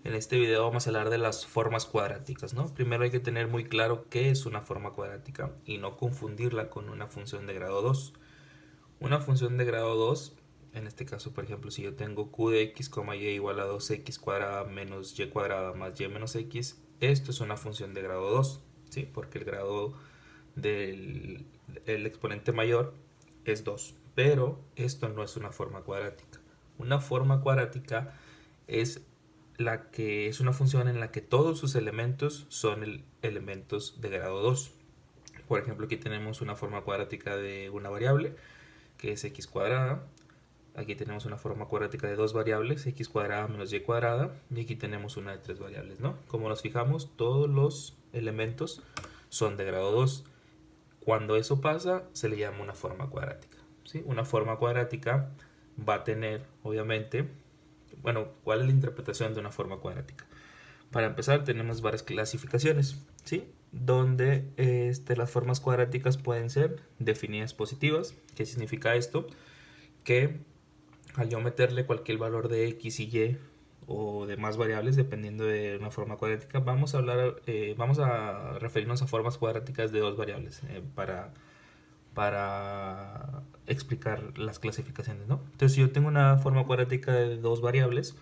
En este video vamos a hablar de las formas cuadráticas, ¿no? Primero hay que tener muy claro qué es una forma cuadrática y no confundirla con una función de grado 2. Una función de grado 2, en este caso, por ejemplo, si yo tengo q de x, y igual a 2x cuadrada menos y cuadrada más y menos x, esto es una función de grado 2, ¿sí? Porque el grado del el exponente mayor es 2, pero esto no es una forma cuadrática. Una forma cuadrática es la que es una función en la que todos sus elementos son elementos de grado 2. Por ejemplo, aquí tenemos una forma cuadrática de una variable, que es x cuadrada. Aquí tenemos una forma cuadrática de dos variables, x cuadrada menos y cuadrada. Y aquí tenemos una de tres variables, ¿no? Como nos fijamos, todos los elementos son de grado 2. Cuando eso pasa, se le llama una forma cuadrática, ¿sí? Una forma cuadrática va a tener, obviamente, bueno, ¿cuál es la interpretación de una forma cuadrática? Para empezar, tenemos varias clasificaciones, ¿sí? Donde las formas cuadráticas pueden ser definidas positivas. ¿Qué significa esto? Que al yo meterle cualquier valor de x y y o de más variables, dependiendo de una forma cuadrática, vamos a referirnos a formas cuadráticas de dos variables para explicar las clasificaciones, ¿no? Entonces, si yo tengo una forma cuadrática de dos variables,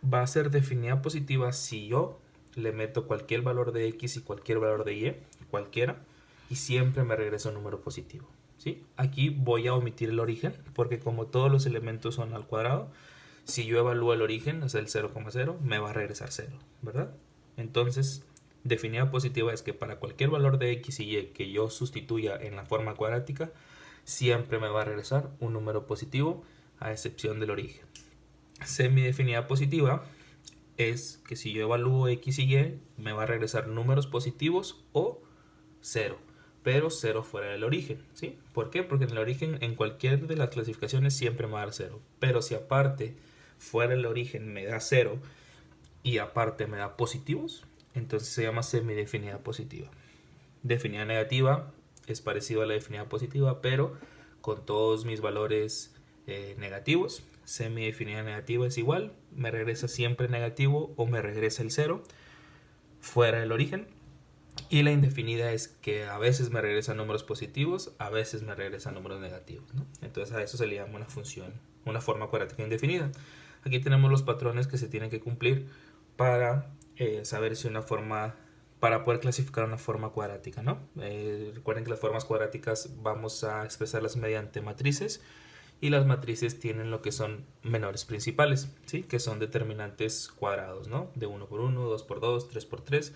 va a ser definida positiva si yo le meto cualquier valor de x y cualquier valor de y, cualquiera, y siempre me regresa un número positivo, ¿sí? Aquí voy a omitir el origen, porque como todos los elementos son al cuadrado, si yo evalúo el origen, es el 0,0, me va a regresar 0, ¿verdad? Entonces, definida positiva es que para cualquier valor de x y y que yo sustituya en la forma cuadrática, siempre me va a regresar un número positivo, a excepción del origen. Semidefinida positiva es que si yo evalúo x y y, me va a regresar números positivos o 0, pero 0 fuera del origen, ¿sí? ¿Por qué? Porque en el origen, en cualquier de las clasificaciones, siempre me va a dar 0. Pero si aparte fuera del origen me da 0 y aparte me da positivos, entonces se llama semidefinida positiva. Definida negativa es parecido a la definida positiva, pero con todos mis valores negativos. Semidefinida negativa es igual, me regresa siempre negativo o me regresa el 0 fuera del origen. Y la indefinida es que a veces me regresa números positivos, a veces me regresa números negativos, ¿no? Entonces a eso se le llama una función, una forma cuadrática indefinida. Aquí tenemos los patrones que se tienen que cumplir para saber si una forma, para poder clasificar una forma cuadrática, ¿no? Recuerden que las formas cuadráticas vamos a expresarlas mediante matrices, y las matrices tienen lo que son menores principales, ¿sí? Que son determinantes cuadrados, ¿no? De 1 por 1, 2 por 2, 3 por 3,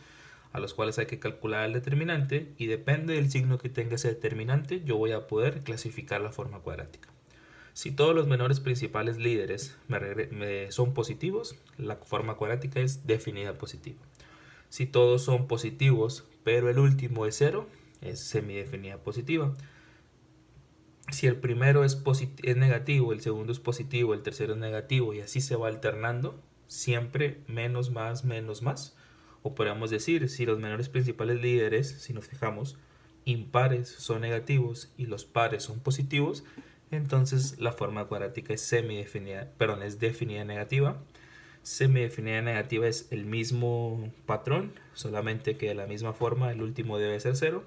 a los cuales hay que calcular el determinante, y depende del signo que tenga ese determinante, yo voy a poder clasificar la forma cuadrática. Si todos los menores principales líderes son positivos, la forma cuadrática es definida positiva. Si todos son positivos, pero el último es 0, es semidefinida positiva. Si el primero es negativo, el segundo es positivo, el tercero es negativo, y así se va alternando, siempre menos, más, menos, más. O podríamos decir, si los menores principales líderes, si nos fijamos, impares son negativos y los pares son positivos, entonces la forma cuadrática es es definida negativa. Semidefinida negativa es el mismo patrón, solamente que de la misma forma el último debe ser 0.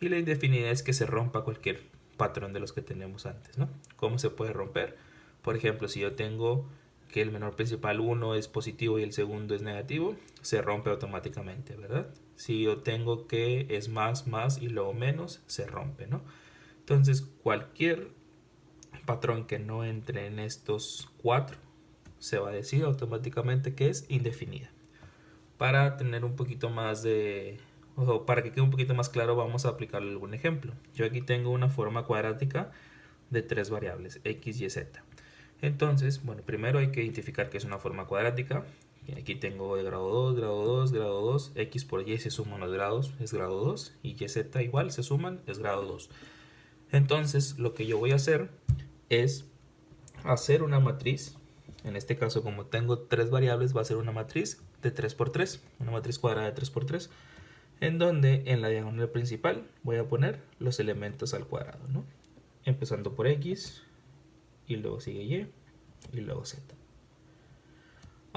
Y la indefinida es que se rompa cualquier patrón de los que tenemos antes, ¿no? ¿Cómo se puede romper? Por ejemplo, si yo tengo que el menor principal 1 es positivo y el segundo es negativo, se rompe automáticamente, ¿verdad? Si yo tengo que es más, más y luego menos, se rompe, ¿no? Entonces, cualquier patrón que no entre en estos cuatro se va a decir automáticamente que es indefinida. Para tener un poquito más de, o para que quede un poquito más claro, vamos a aplicarle algún ejemplo. Yo aquí tengo una forma cuadrática de tres variables, x, y, z. Entonces, bueno, primero hay que identificar que es una forma cuadrática. Y aquí tengo de grado 2, grado 2, grado 2, x por y se suman los grados, es grado 2, y y, z igual se suman, es grado 2. Entonces, lo que yo voy a hacer es hacer una matriz. En este caso, como tengo tres variables, va a ser una matriz de 3 por 3, una matriz cuadrada de 3 por 3, en donde en la diagonal principal voy a poner los elementos al cuadrado, ¿no? Empezando por x, y luego sigue y luego z.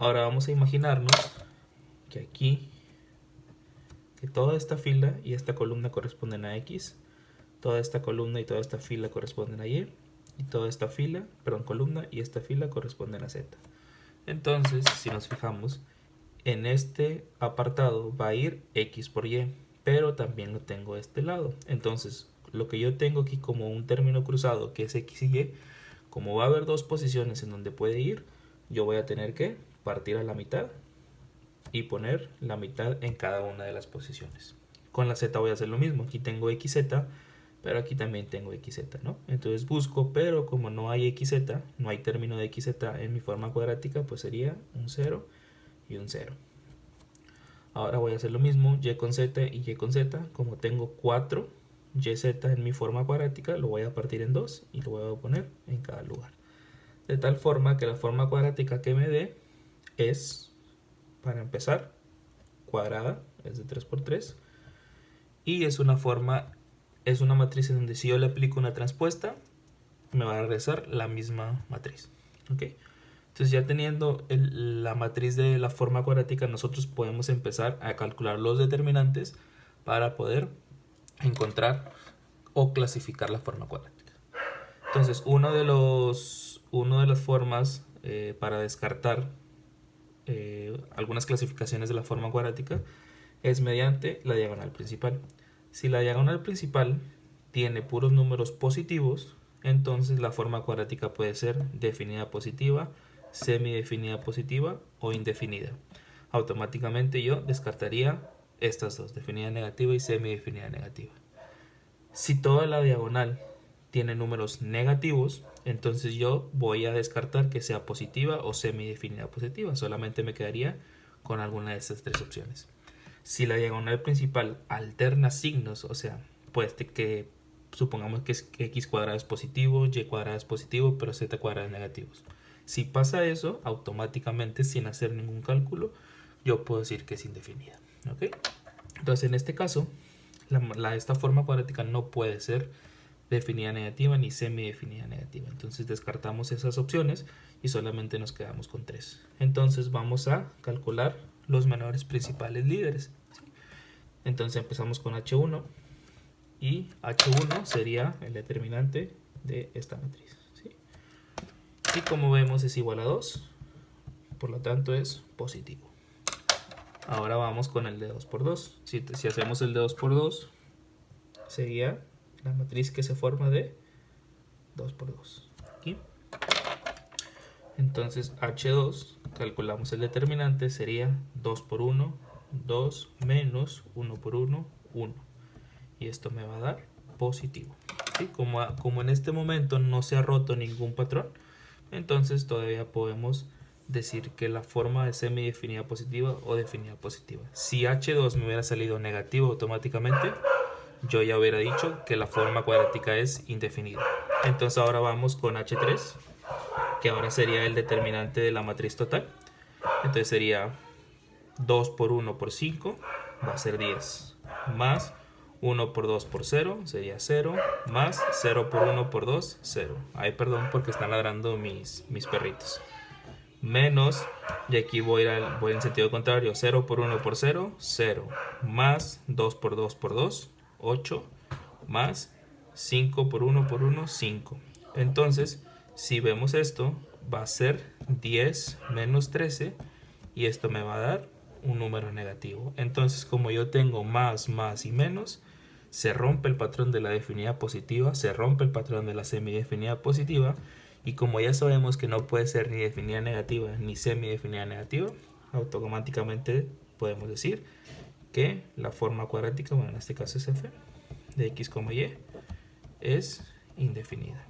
Ahora vamos a imaginarnos que aquí, que toda esta fila y esta columna corresponden a X, toda esta columna y toda esta fila corresponden a Y, y toda esta fila, perdón, columna y esta fila corresponden a Z. Entonces, si nos fijamos, en este apartado va a ir X por Y, pero también lo tengo a este lado. Entonces, lo que yo tengo aquí como un término cruzado, que es X y Y, como va a haber dos posiciones en donde puede ir, yo voy a tener que partir a la mitad y poner la mitad en cada una de las posiciones. Con la Z voy a hacer lo mismo. Aquí tengo XZ, pero aquí también tengo XZ, ¿no? Entonces busco, pero como no hay XZ, no hay término de XZ en mi forma cuadrática, pues sería un 0 y un 0. Ahora voy a hacer lo mismo, Y con Z y Y con Z. Como tengo 4 YZ en mi forma cuadrática, lo voy a partir en 2 y lo voy a poner en cada lugar. De tal forma que la forma cuadrática que me dé es, para empezar, cuadrada, es de 3 por 3. Y es una matriz en donde si yo le aplico una transpuesta, me va a regresar la misma matriz. ¿Ok? Entonces ya teniendo la matriz de la forma cuadrática, nosotros podemos empezar a calcular los determinantes para poder encontrar o clasificar la forma cuadrática. Entonces una de las formas para descartar algunas clasificaciones de la forma cuadrática es mediante la diagonal principal. Si la diagonal principal tiene puros números positivos, entonces la forma cuadrática puede ser definida positiva, semidefinida positiva o indefinida. Automáticamente yo descartaría estas dos, definida negativa y semidefinida negativa. Si toda la diagonal tiene números negativos, entonces yo voy a descartar que sea positiva o semidefinida positiva. Solamente me quedaría con alguna de estas tres opciones. Si la diagonal principal alterna signos, o sea, pues que supongamos que x cuadrado es positivo, y cuadrado es positivo, pero z cuadrado es negativo. Si pasa eso, automáticamente, sin hacer ningún cálculo, yo puedo decir que es indefinida. ¿Ok? Entonces, en este caso, esta forma cuadrática no puede ser definida negativa ni semidefinida negativa. Entonces descartamos esas opciones y solamente nos quedamos con 3. Entonces vamos a calcular los menores principales líderes. Entonces empezamos con H1 y H1 sería el determinante de esta matriz. ¿Sí? Y como vemos es igual a 2, por lo tanto es positivo. Ahora vamos con el de 2 por 2. Si hacemos el de 2 por 2, sería la matriz que se forma de 2 por 2. Aquí. Entonces H2, calculamos el determinante, sería 2 por 1, 2 menos 1 por 1, 1. Y esto me va a dar positivo. ¿Sí? Como en este momento no se ha roto ningún patrón, entonces todavía podemos decir que la forma es semidefinida positiva o definida positiva. Si H2 me hubiera salido negativo automáticamente, yo ya hubiera dicho que la forma cuadrática es indefinida. Entonces ahora vamos con H3, que ahora sería el determinante de la matriz total. Entonces sería 2 por 1 por 5, va a ser 10, más 1 por 2 por 0, sería 0, más 0 por 1 por 2, 0. Ay, perdón porque están ladrando mis perritos. Menos, y aquí voy en sentido contrario, 0 por 1 por 0, 0, más 2 por 2 por 2, 8, más 5 por 1 por 1, 5. Entonces, si vemos esto, va a ser 10 menos 13 y esto me va a dar un número negativo. Entonces, como yo tengo más, más y menos, se rompe el patrón de la definida positiva, se rompe el patrón de la semidefinida positiva, y como ya sabemos que no puede ser ni definida negativa ni semidefinida negativa, automáticamente podemos decir que la forma cuadrática, bueno, en este caso es f, de x, y, es indefinida.